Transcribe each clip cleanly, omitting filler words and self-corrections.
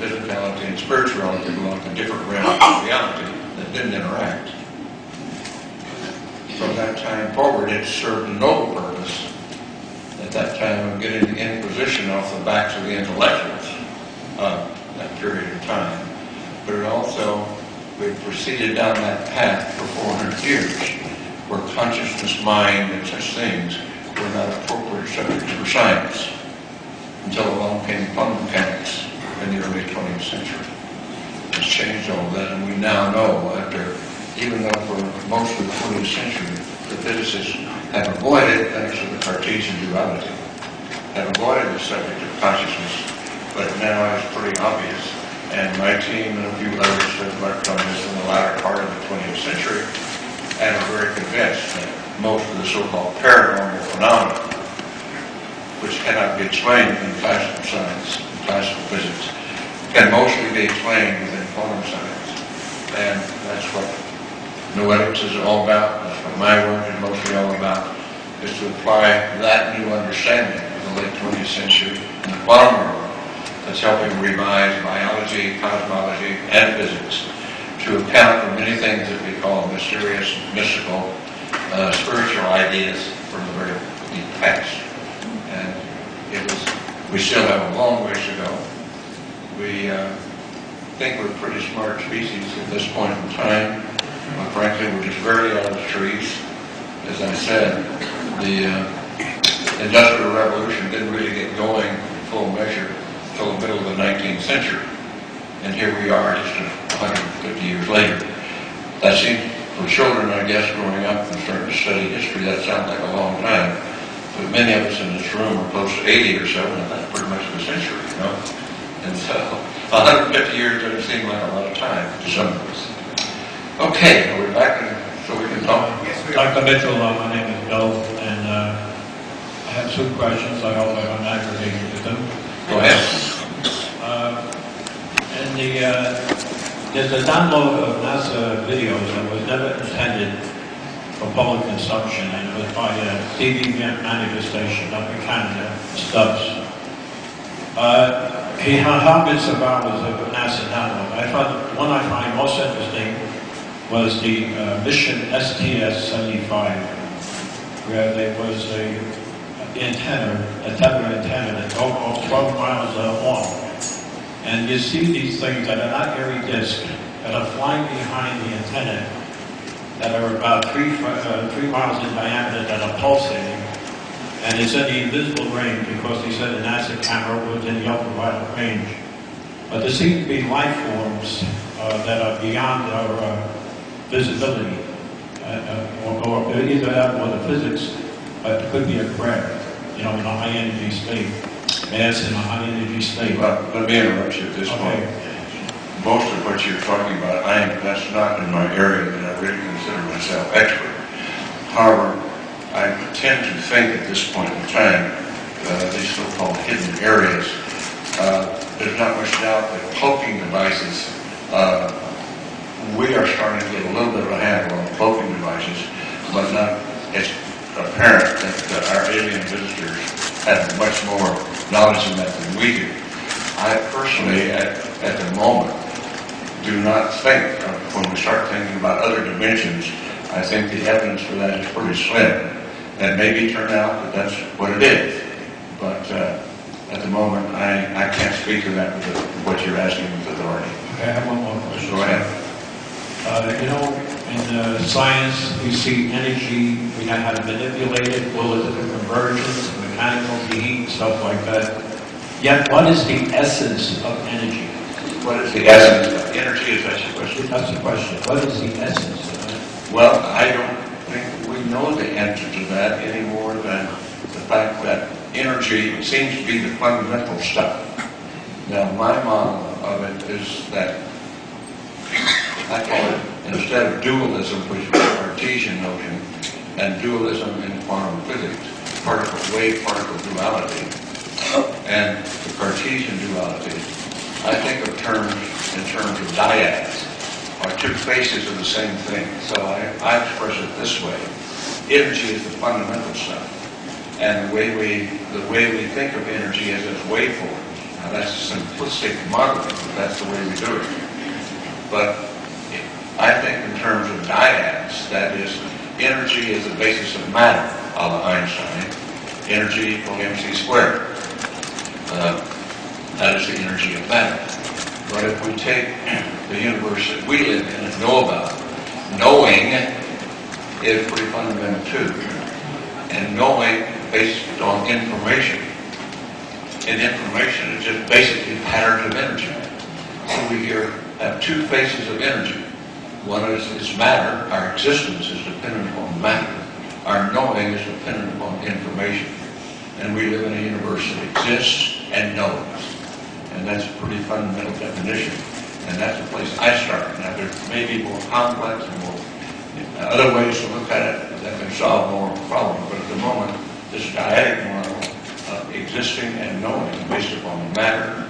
physicality and spirituality belong to different realms of reality that didn't interact. From that time forward, it served a noble purpose at that time of getting the Inquisition off the backs of the intellectuals of that period of time. But it also, we proceeded down that path for 400 years, where consciousness, mind, and such things were not appropriate subjects for science, until along came quantum mechanics in the early 20th century. It's changed all that, and we now know, after, even though for most of the 20th century, the physicists have avoided, thanks to the Cartesian duality, have avoided the subject of consciousness, but now it's pretty obvious. And my team and a few others have worked on this in the latter part of the 20th century, and are very convinced that most of the so-called paranormal phenomena, which cannot be explained in classical science, classical physics, can mostly be explained within quantum science. And that's what noetics is all about, that's what my work is mostly all about, is to apply that new understanding of the late 20th century in the quantum world that's helping revise biology, cosmology, and physics to account for many things that we call mysterious, mystical, spiritual ideas from the very deep past. And we still have a long ways to go. We think we're a pretty smart species at this point in time. But frankly, we're just very out of the trees. As I said, the Industrial Revolution didn't really get going in full measure until the middle of the 19th century. And here we are just 150 years later. That seems, for children, I guess, growing up and starting to study history, that sounds like a long time. But many of us in this room are close to 80 or so, and that's pretty much a century, you know? And so 150 years doesn't seem like a lot of time to some of us. Okay, are we back so we can talk? Yes, Dr. Mitchell, my name is Bill, and I have two questions. I hope I'm not aggravated with them. Go ahead. And there's a download of NASA videos that was never intended for public consumption, and it was by a TV manifestation up in Canada, Stubbs. How good about was a NASA download. I thought the one I find most interesting was the mission STS-75, where there was a tether antenna that goes 12 miles long. And you see these things that are not airy disc, that are flying behind the antenna, that are about 3 miles in diameter, that are pulsating. And it's in the invisible range because they said the NASA camera was in the ultraviolet range. But there seem to be life forms that are beyond our visibility, or either that or the physics, but it could be a craft, in a high energy state, mass in a high energy state. Well, let me interrupt you at this point. Most of what you're talking about, that's not in my area that I really consider myself expert. However, I tend to think at this point in time, these so-called hidden areas, there's not much doubt that cloaking devices, we are starting to get a little bit of a handle on cloaking devices, but it's apparent that our alien visitors have much more knowledge in that than we do. I personally, at the moment, do not think, when we start thinking about other dimensions, I think the evidence for that is pretty slim. That maybe turn out that that's what it is. But at the moment, I can't speak to that with what you're asking with authority. Okay, I have one more question. Go ahead. In science, we see energy, we know how to manipulate it, all the different conversions, mechanical heat, stuff like that. Yet, what is the essence of energy? What is the essence of energy? Is that your question? That's the question. What is the essence of it? Well, I don't think we know the answer to that any more than the fact that energy seems to be the fundamental stuff. Now, my model of it is that I call it, instead of dualism, which is a Cartesian notion, and dualism in quantum physics, wave-particle duality, and the Cartesian duality, I think of terms in terms of dyads, or two faces of the same thing. So I express it this way. Energy is the fundamental stuff. And the way we think of energy is as waveforms. That's simplistic modeling, but that's the way we do it. But I think in terms of dyads, that is, energy is the basis of matter, a la Einstein. Energy equals mc squared. That is the energy of matter. But if we take the universe that we live in and know about, knowing is pretty fundamental too. And knowing based on information. And information is just basically patterns of energy. So we here have two faces of energy. One is matter. Our existence is dependent upon matter. Our knowing is dependent upon information. And we live in a universe that exists and knows. And that's a pretty fundamental definition. And that's the place I start. Now, there may be more complex and more other ways to look at it that can solve more problems. But at the moment, this dyadic model of existing and knowing based upon matter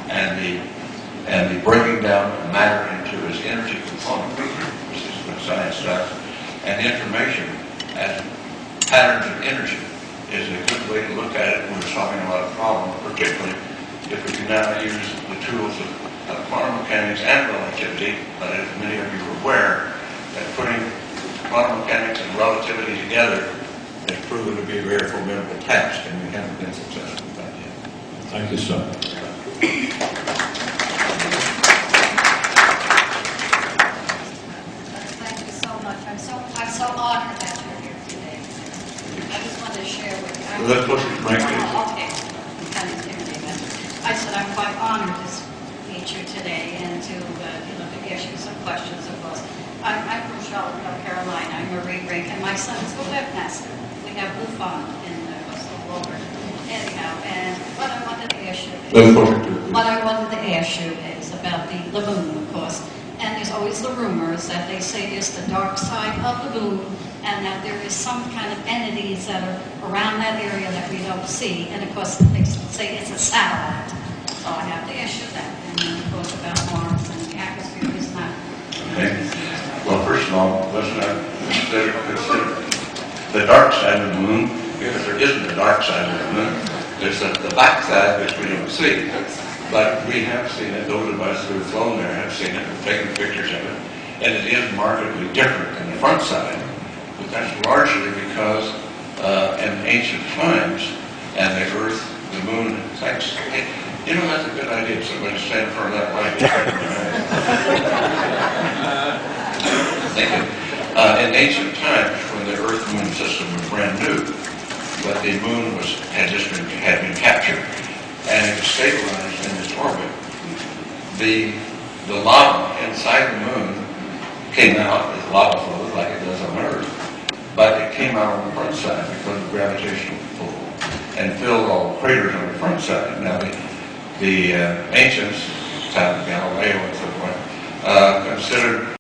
and the breaking down of matter into its energy component, which is what science does, and information as patterns of energy is a good way to look at it when we're solving a lot of problems, particularly if we can now use the tools of quantum mechanics and relativity. But as many of you are aware, that putting quantum mechanics and relativity together has proven to be a very formidable task, and we haven't been successful with that yet. Thank you, sir. Thank you so much. I'm so honored that you're here today. I just wanted to share with you. Well, let's push it right to you. Okay. I'm kind of intimidated. I said I'm quite honored to meet you today and to ask you some questions, of course. I'm from Charlotte, North Carolina. I'm Marie Rink, and my son is a webmaster. We have UFOnow in Coastal Boulder. Anyhow, and what I wanted to ask you is about the moon, of course. And there's always the rumors that they say there's the dark side of the moon, and that there is some kind of entities that are around that area that we don't see. And of course, they say it's a satellite. So I have to ask you that. And then, of course, about Mars and the atmosphere is not. Okay. Well, first of all, let's not consider the dark side of the moon, because there isn't a dark side of the moon. There's the back side, which we don't see. But we have seen it. Those of us who have flown there have seen it, have taken pictures of it. And it is markedly different than the front side. But that's largely because in ancient times, and the Earth, the moon, thanks. Hey, you know, that's a good idea. Somebody stand in front of that light. Thinking, in ancient times, when the Earth-Moon system was brand new, but the moon had been captured and it was stabilized in its orbit, the lava inside the moon came out as lava flows like it does on Earth, but it came out on the front side because of gravitational pull and filled all the craters on the front side. Now, the ancients, time of Galileo and so forth, considered